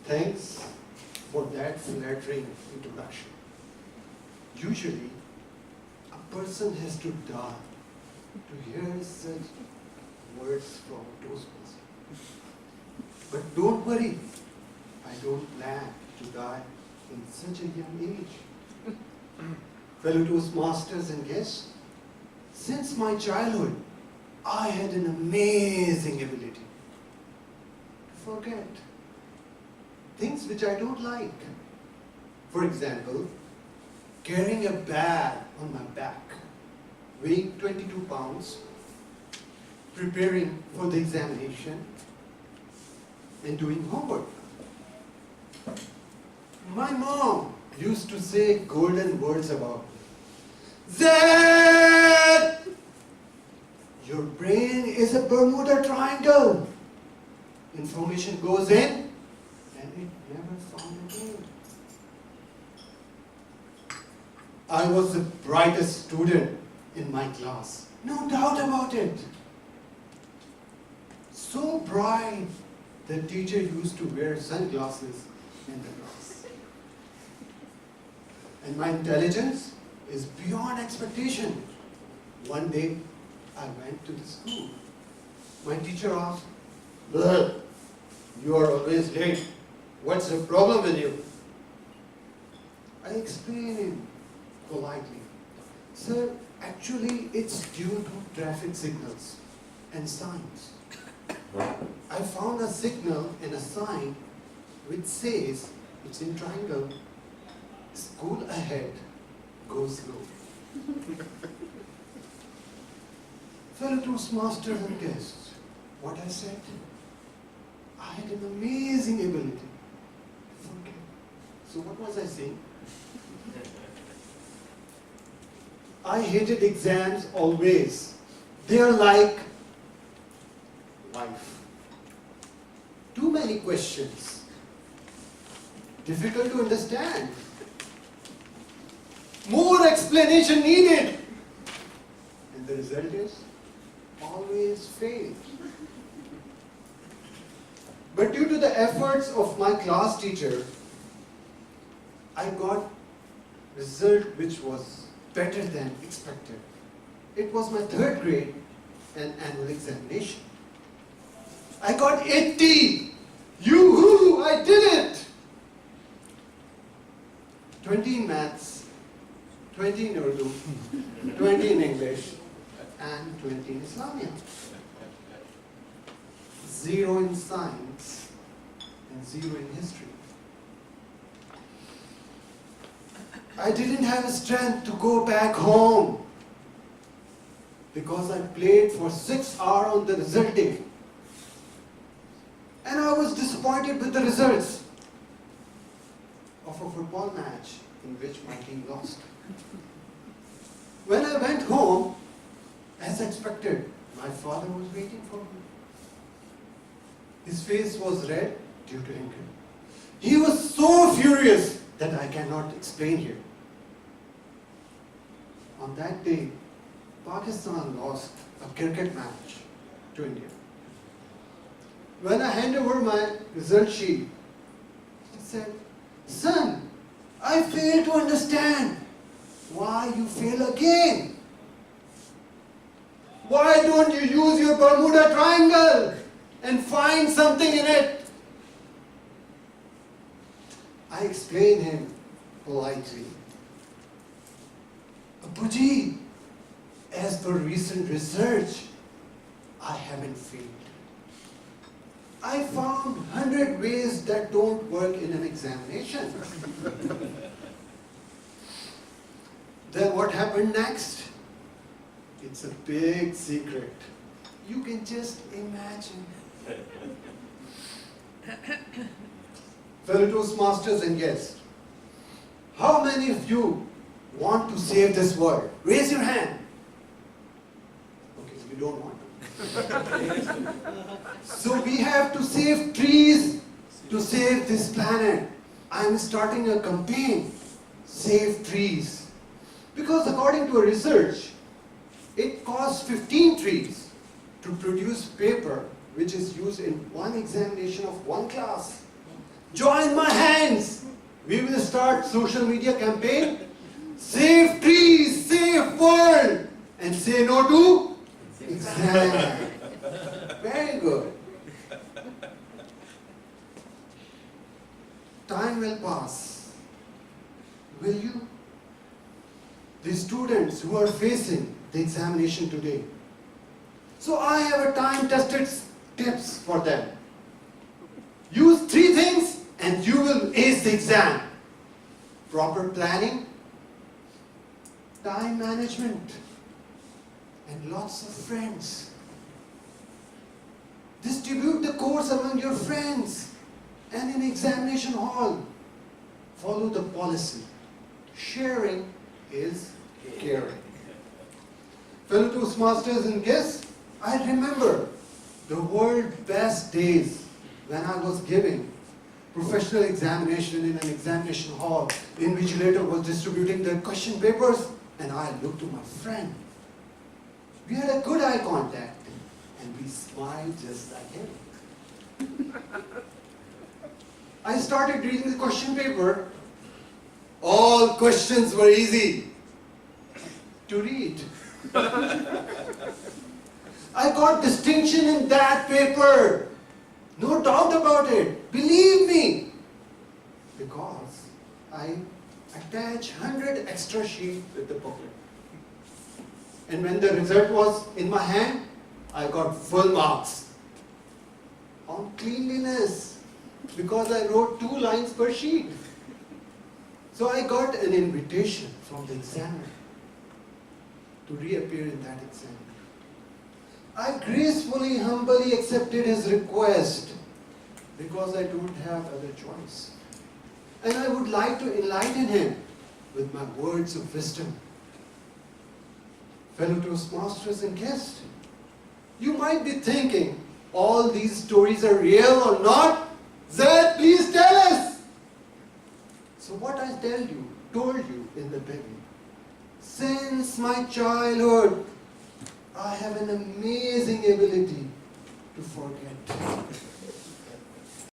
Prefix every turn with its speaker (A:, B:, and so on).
A: Thanks for that flattering introduction. Usually, a person has to die to hear such words from Toastmasters. But don't worry, I don't plan to die in such a young age. Fellow Toastmasters and guests, since my childhood, I had an amazing ability to forget things which I don't like. For example, carrying a bag on my back, weighing 22 pounds, preparing for the examination, and doing homework. My mom used to say golden words about me. Zaid! Your brain is a Bermuda Triangle. Information goes in and it never found again. I was the brightest student in my class. No doubt about it. So bright, the teacher used to wear sunglasses in the class. And my intelligence is beyond expectation. One day, I went to the school. My teacher asked, "Well, you are always late. What's the problem with you?" I explained him politely. Sir, actually it's due to traffic signals and signs. I found a signal and a sign which says, it's in triangle, school ahead, go slow. Fellow Toastmasters and guests, what I said, I had an amazing ability to forget. So what was I saying? I hated exams always. They are like life. Too many questions. Difficult to understand. More explanation needed. And the result is always fail. But due to the efforts of my class teacher, I got result which was better than expected. It was my 3rd grade and annual examination. I got 80! Yoo-hoo! I did it! 20 in maths, 20 in Urdu, 20 in English, and 20 in Islamia. 0 in science, and 0 in history. I didn't have strength to go back home because I played for 6 hours on the result day. And I was disappointed with the results of a football match in which my team lost. When I went home, as expected, my father was waiting for me. His face was red due to anger. He was so furious that I cannot explain here. On that day, Pakistan lost a cricket match to India. When I handed over my result sheet, he said, "Son, I fail to understand why you fail again. Why don't you use your Bermuda Triangle and find something in it?" I explained him politely. "Abuji, as per recent research, I haven't failed. I found 100 ways that don't work in an examination." Then what happened next? It's a big secret. You can just imagine. Fellow Toastmasters and guests, how many of you want to save this world? Raise your hand. Okay, you don't want to. So we have to save trees to save this planet. I'm starting a campaign, Save Trees. Because according to a research, it costs 15 trees to produce paper which is used in one examination of one class. Join my hands. We will start social media campaign. Save trees, save world, and say no to exam. Very good. Time will pass. Will you? The students who are facing the examination today. So I have a time-tested tips for them. Use 3 things and you will ace the exam. Proper planning, time management, and lots of friends. Distribute the course among your friends and in examination hall. Follow the policy. Sharing is caring. Fellow Toastmasters and guests, I remember the world's best days when I was giving professional examination in an examination hall. The invigilator was distributing the question papers and I looked to my friend. We had a good eye contact and we smiled just like him. I started reading the question paper. All questions were easy to read. I got distinction in that paper. No doubt about it. Believe me. Because I attached 100 extra sheets with the booklet. And when the result was in my hand, I got full marks on cleanliness because I wrote 2 lines per sheet. So I got an invitation from the examiner to reappear in that exam. I gracefully, humbly accepted his request because I don't have other choice. And I would like to enlighten him with my words of wisdom. Fellow Toastmasters and guests, you might be thinking, all these stories are real or not? Zaid, please tell us! So what I told you in the beginning, since my childhood, I have an amazing ability to forget.